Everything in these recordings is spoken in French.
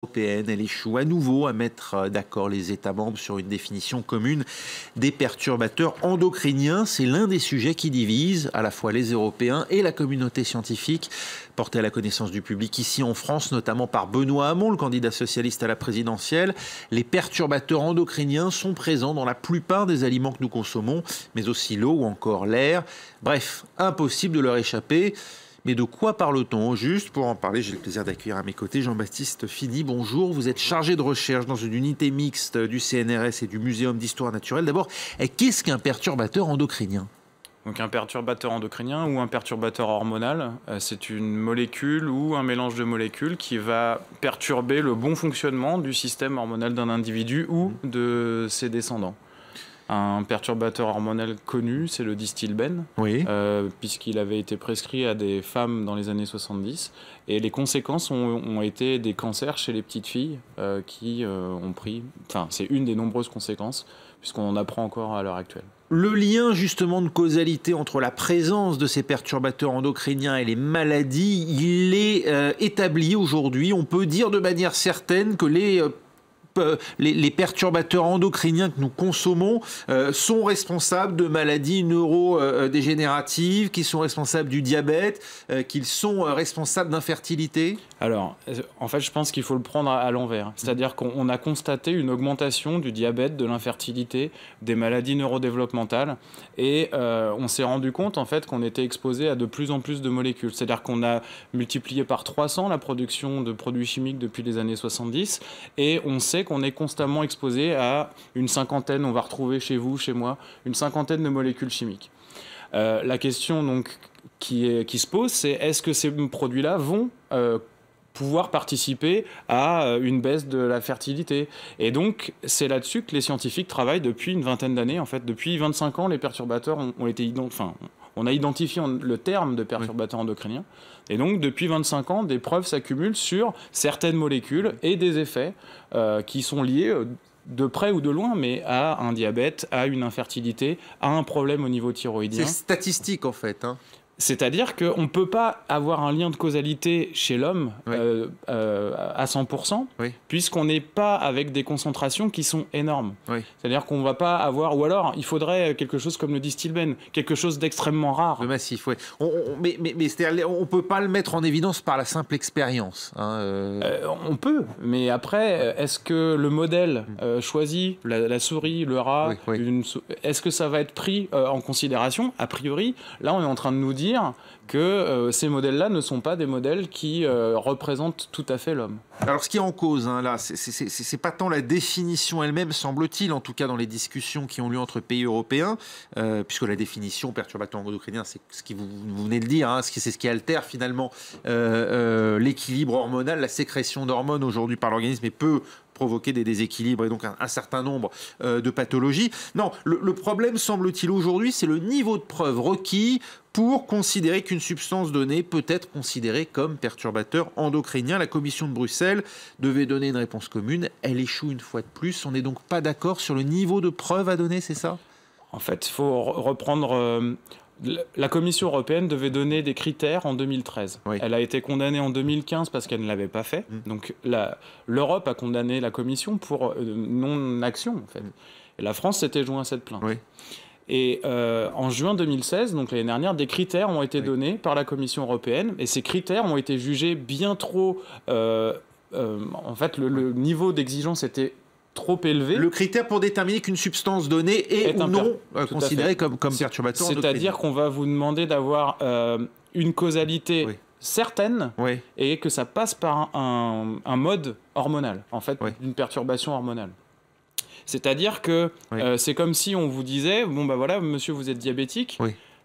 Européenne, elle échoue à nouveau à mettre d'accord les États membres sur une définition commune des perturbateurs endocriniens. C'est l'un des sujets qui divise à la fois les Européens et la communauté scientifique, porté à la connaissance du public ici en France, notamment par Benoît Hamon, le candidat socialiste à la présidentielle. Les perturbateurs endocriniens sont présents dans la plupart des aliments que nous consommons, mais aussi l'eau ou encore l'air. Bref, impossible de leur échapper. Mais de quoi parle-t-on au juste? Pour en parler, j'ai le plaisir d'accueillir à mes côtés Jean-Baptiste Fini. Bonjour, vous êtes chargé de recherche dans une unité mixte du CNRS et du Muséum d'Histoire Naturelle. D'abord, qu'est-ce qu'un perturbateur endocrinien? Donc un perturbateur endocrinien ou un perturbateur hormonal, c'est une molécule ou un mélange de molécules qui va perturber le bon fonctionnement du système hormonal d'un individu ou de ses descendants. Un perturbateur hormonal connu, c'est le Distilbène, oui. Puisqu'il avait été prescrit à des femmes dans les années 70. Et les conséquences ont été des cancers chez les petites filles qui ont pris... Enfin, c'est une des nombreuses conséquences, puisqu'on en apprend encore à l'heure actuelle. Le lien justement de causalité entre la présence de ces perturbateurs endocriniens et les maladies, il est établi aujourd'hui. On peut dire de manière certaine que les perturbateurs endocriniens que nous consommons sont responsables de maladies neurodégénératives, qui sont responsables du diabète, qu'ils sont responsables d'infertilité? Alors, en fait, je pense qu'il faut le prendre à l'envers. C'est-à-dire qu'on a constaté une augmentation du diabète, de l'infertilité, des maladies neurodéveloppementales. Et on s'est rendu compte, en fait, qu'on était exposé à de plus en plus de molécules. C'est-à-dire qu'on a multiplié par 300 la production de produits chimiques depuis les années 70. Et on sait qu'on est constamment exposé à une cinquantaine, on va retrouver chez vous, chez moi, une cinquantaine de molécules chimiques. La question donc, qui se pose, c'est est-ce que ces produits-là vont pouvoir participer à une baisse de la fertilité? Et donc, c'est là-dessus que les scientifiques travaillent depuis une vingtaine d'années. En fait, depuis 25 ans, les perturbateurs ont été identifiés. Enfin, on a identifié le terme de perturbateur endocrinien. Et donc, depuis 25 ans, des preuves s'accumulent sur certaines molécules et des effets qui sont liés de près ou de loin, mais à un diabète, à une infertilité, à un problème au niveau thyroïdien. C'est statistique, en fait, hein. C'est-à-dire qu'on ne peut pas avoir un lien de causalité chez l'homme oui. À 100%, oui. Puisqu'on n'est pas avec des concentrations qui sont énormes. Oui. C'est-à-dire qu'on ne va pas avoir... Ou alors, il faudrait quelque chose comme le Distilbène, quelque chose d'extrêmement rare. De massif, oui. Mais on ne peut pas le mettre en évidence par la simple expérience. Hein, on peut, mais après, est-ce que le modèle choisi, la souris, le rat, oui, oui. Est-ce que ça va être pris en considération? A priori, là, on est en train de nous dire que ces modèles-là ne sont pas des modèles qui représentent tout à fait l'homme. Alors, ce qui est en cause, hein, là, c'est pas tant la définition elle-même, semble-t-il, en tout cas dans les discussions qui ont lieu entre pays européens, puisque la définition perturbateur endocrinien, c'est ce que vous venez de dire, hein, c'est ce qui altère finalement l'équilibre hormonal, la sécrétion d'hormones aujourd'hui par l'organisme et peut provoquer des déséquilibres et donc un certain nombre de pathologies. Non, le problème, semble-t-il, aujourd'hui, c'est le niveau de preuve requis pour considérer qu'une substance donnée peut être considérée comme perturbateur endocrinien. La Commission de Bruxelles devait donner une réponse commune. Elle échoue une fois de plus. On n'est donc pas d'accord sur le niveau de preuve à donner, c'est ça? En fait, il faut reprendre... La Commission européenne devait donner des critères en 2013. Oui. Elle a été condamnée en 2015 parce qu'elle ne l'avait pas fait. Donc l'Europe a condamné la Commission pour non-action, en fait. Et la France s'était jointe à cette plainte. Oui. Et en juin 2016, donc l'année dernière, des critères ont été donnés par la Commission européenne. Et ces critères ont été jugés bien trop... en fait, le niveau d'exigence était trop élevé. Le critère pour déterminer qu'une substance donnée est ou non considérée comme perturbateur endocrinien. C'est-à-dire qu'on va vous demander d'avoir une causalité certaine et que ça passe par un mode hormonal, en fait, d'une perturbation hormonale. C'est-à-dire que c'est comme si on vous disait, bon ben voilà, monsieur, vous êtes diabétique,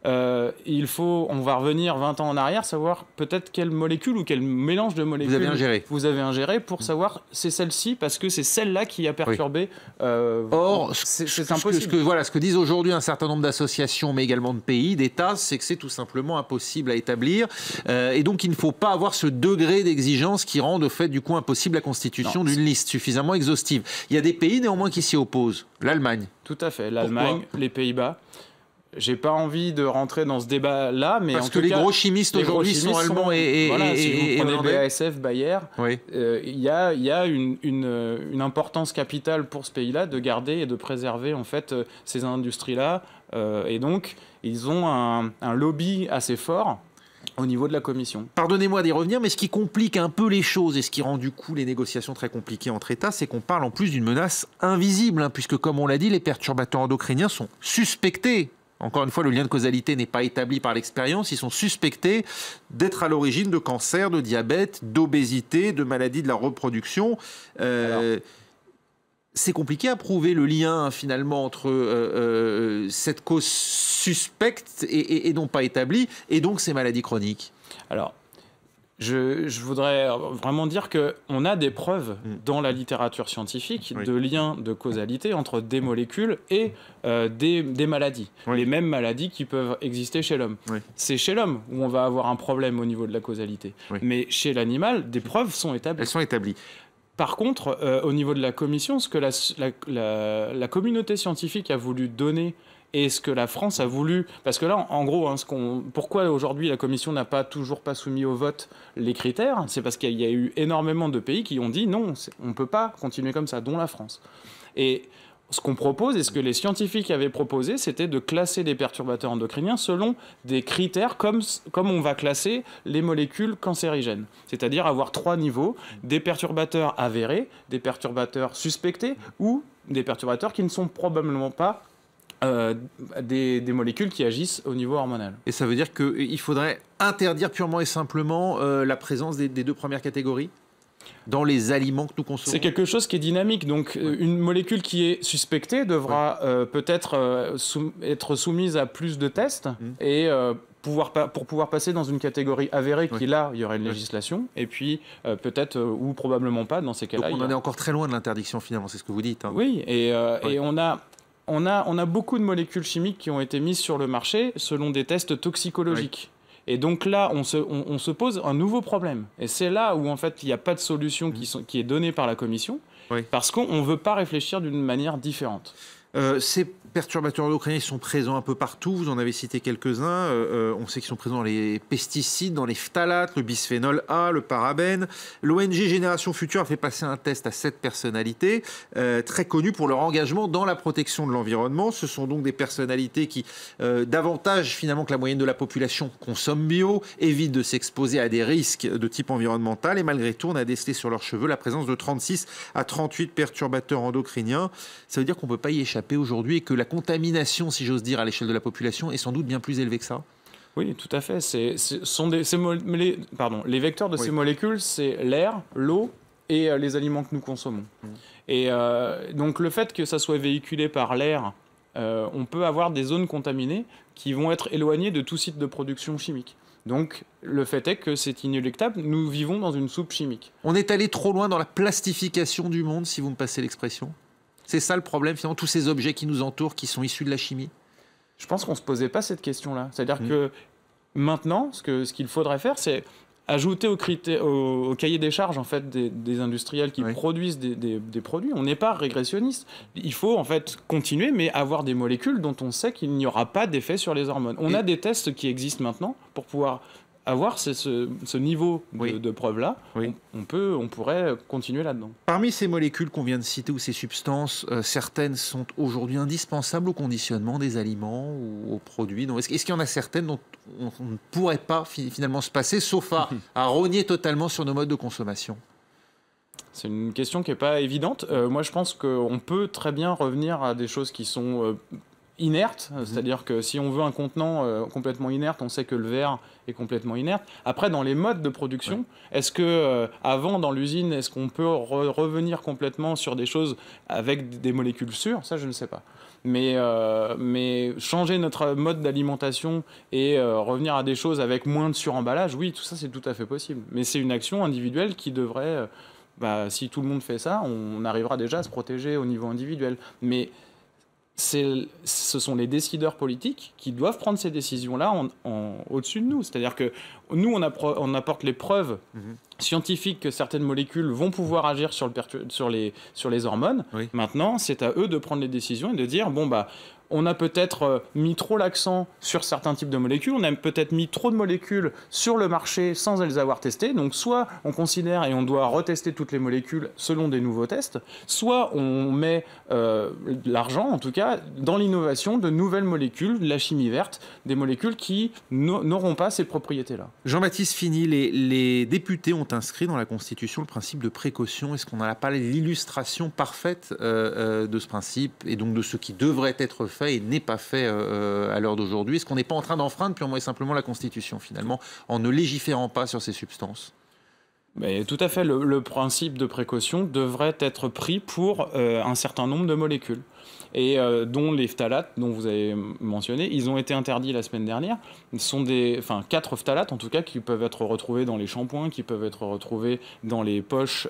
on va revenir 20 ans en arrière, savoir peut-être quelle molécule ou quel mélange de molécules vous avez ingéré pour savoir c'est celle-ci, parce que c'est celle-là qui a perturbé. Or, c'est impossible. Ce que disent aujourd'hui un certain nombre d'associations, mais également de pays, d'États, c'est que c'est tout simplement impossible à établir. Et donc, il ne faut pas avoir ce degré d'exigence qui rend de fait, du coup, impossible la constitution d'une liste suffisamment exhaustive. Il y a des pays, néanmoins, qui s'y opposent. L'Allemagne. Tout à fait. L'Allemagne, les Pays-Bas. j'ai pas envie de rentrer dans ce débat-là, mais parce en que tout les cas, gros chimistes aujourd'hui sont allemands et voilà, si vous prenez hollandais. BASF, Bayer, Oui. il y a une importance capitale pour ce pays-là de garder et de préserver en fait ces industries-là, et donc ils ont un lobby assez fort au niveau de la Commission. Pardonnez-moi d'y revenir, mais ce qui complique un peu les choses et ce qui rend du coup les négociations très compliquées entre États, c'est qu'on parle en plus d'une menace invisible, hein, puisque comme on l'a dit, les perturbateurs endocriniens sont suspectés. Encore une fois, le lien de causalité n'est pas établi par l'expérience. Ils sont suspectés d'être à l'origine de cancers, de diabète, d'obésité, de maladies de la reproduction. C'est compliqué à prouver le lien finalement entre cette cause suspecte et non pas établie, et donc ces maladies chroniques. Alors, je voudrais vraiment dire qu'on a des preuves dans la littérature scientifique de liens de causalité entre des molécules et des maladies. Les mêmes maladies qui peuvent exister chez l'homme. C'est chez l'homme où on va avoir un problème au niveau de la causalité. Mais chez l'animal, des preuves sont établies. Elles sont établies. Par contre, au niveau de la commission, ce que la communauté scientifique a voulu donner et ce que la France a voulu... Parce que là, en gros, hein, pourquoi aujourd'hui la commission n'a toujours pas soumis au vote les critères, c'est parce qu'il y a eu énormément de pays qui ont dit non, on ne peut pas continuer comme ça, dont la France. Et ce qu'on propose et ce que les scientifiques avaient proposé, c'était de classer les perturbateurs endocriniens selon des critères comme on va classer les molécules cancérigènes. C'est-à-dire avoir 3 niveaux, des perturbateurs avérés, des perturbateurs suspectés ou des perturbateurs qui ne sont probablement pas des molécules qui agissent au niveau hormonal. Et ça veut dire qu'il faudrait interdire purement et simplement la présence des 2 premières catégories dans les aliments que nous consommons? C'est quelque chose qui est dynamique. Donc, une molécule qui est suspectée devra peut-être être soumise à plus de tests et pour pouvoir passer dans une catégorie avérée qui, là, il y aurait une législation. Et puis, peut-être ou probablement pas dans ces cas-là. Donc, on en est encore très loin de l'interdiction, finalement, c'est ce que vous dites. Hein. Oui, et on a beaucoup de molécules chimiques qui ont été mises sur le marché selon des tests toxicologiques. Et donc là, on se pose un nouveau problème. Et c'est là où, en fait, il n'y a pas de solution qui est donnée par la Commission, parce qu'on ne veut pas réfléchir d'une manière différente. Ces perturbateurs endocriniens sont présents un peu partout, vous en avez cité quelques-uns. On sait qu'ils sont présents dans les pesticides, dans les phtalates, le bisphénol A, le parabène. L'ONG Génération Future a fait passer un test à 7 personnalités, très connues pour leur engagement dans la protection de l'environnement. Ce sont donc des personnalités qui, davantage finalement que la moyenne de la population, consomment bio, évitent de s'exposer à des risques de type environnemental. Et malgré tout, on a décelé sur leurs cheveux la présence de 36 à 38 perturbateurs endocriniens. Ça veut dire qu'on ne peut pas y échapper aujourd'hui et que la contamination, si j'ose dire, à l'échelle de la population est sans doute bien plus élevée que ça? Oui, tout à fait. Les vecteurs de ces molécules, c'est l'air, l'eau et les aliments que nous consommons. Et donc le fait que ça soit véhiculé par l'air, on peut avoir des zones contaminées qui vont être éloignées de tout site de production chimique. Donc, le fait est que c'est inéluctable. Nous vivons dans une soupe chimique. On est allé trop loin dans la plastification du monde, si vous me passez l'expression? C'est ça le problème, finalement, tous ces objets qui nous entourent, qui sont issus de la chimie? Je pense qu'on ne se posait pas cette question-là. C'est-à-dire que maintenant, ce qu'il faudrait faire, c'est ajouter au cahier des charges en fait, des industriels qui produisent des produits. On n'est pas régressionniste. Il faut en fait continuer, mais avoir des molécules dont on sait qu'il n'y aura pas d'effet sur les hormones. On a des tests qui existent maintenant pour pouvoir avoir ce niveau de preuve-là, on pourrait continuer là-dedans. Parmi ces molécules qu'on vient de citer ou ces substances, certaines sont aujourd'hui indispensables au conditionnement des aliments ou aux produits. Est-ce qu'il y en a certaines dont on ne pourrait pas finalement se passer, sauf à rogner totalement sur nos modes de consommation? C'est une question qui n'est pas évidente. Moi, je pense qu'on peut très bien revenir à des choses qui sont inerte, c'est-à-dire que si on veut un contenant complètement inerte, on sait que le verre est complètement inerte. Après, dans les modes de production, est-ce que avant dans l'usine, est-ce qu'on peut revenir complètement sur des choses avec des molécules sûres? Ça, je ne sais pas. Mais changer notre mode d'alimentation et revenir à des choses avec moins de suremballage, oui, tout ça, c'est tout à fait possible. Mais c'est une action individuelle qui devrait... si tout le monde fait ça, on arrivera déjà à se protéger au niveau individuel. Mais ce sont les décideurs politiques qui doivent prendre ces décisions-là au-dessus de nous. C'est-à-dire que nous, on apporte les preuves scientifiques que certaines molécules vont pouvoir agir sur les hormones. Maintenant, c'est à eux de prendre les décisions et de dire, on a peut-être mis trop l'accent sur certains types de molécules, on a peut-être mis trop de molécules sur le marché sans les avoir testées. Donc soit on considère et on doit retester toutes les molécules selon des nouveaux tests, soit on met l'argent, en tout cas, dans l'innovation de nouvelles molécules, la chimie verte, des molécules qui n'auront pas ces propriétés-là. Jean-Baptiste Fini, les députés ont inscrit dans la Constitution le principe de précaution. Est-ce qu'on n'a pas l'illustration parfaite de ce principe et donc de ce qui devrait être fait et n'est pas fait à l'heure d'aujourd'hui? Est-ce qu'on n'est pas en train d'enfreindre purement et simplement la Constitution finalement en ne légiférant pas sur ces substances? Mais tout à fait, le principe de précaution devrait être pris pour un certain nombre de molécules, et dont les phtalates, dont vous avez mentionné, ils ont été interdits la semaine dernière. Ce sont 4 phtalates, en tout cas, qui peuvent être retrouvés dans les shampoings, qui peuvent être retrouvés dans les poches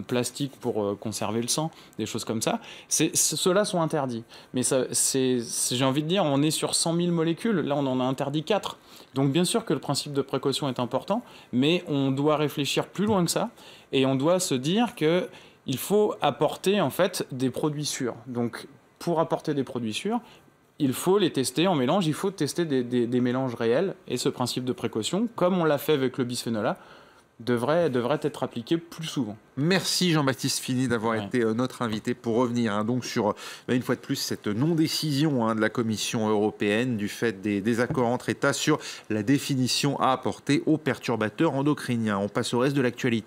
plastiques pour conserver le sang, des choses comme ça. Ceux-là sont interdits. Mais j'ai envie de dire, on est sur 100 000 molécules, là on en a interdit 4. Donc bien sûr que le principe de précaution est important, mais on doit réfléchir plus loin que ça, et on doit se dire qu'il faut apporter en fait des produits sûrs. Donc pour apporter des produits sûrs, il faut les tester en mélange, il faut tester des mélanges réels, et ce principe de précaution, comme on l'a fait avec le bisphénol A, devrait être appliqué plus souvent. Merci Jean-Baptiste Fini d'avoir été notre invité pour revenir donc sur, une fois de plus, cette non-décision de la Commission européenne du fait des désaccords entre États sur la définition à apporter aux perturbateurs endocriniens. On passe au reste de l'actualité.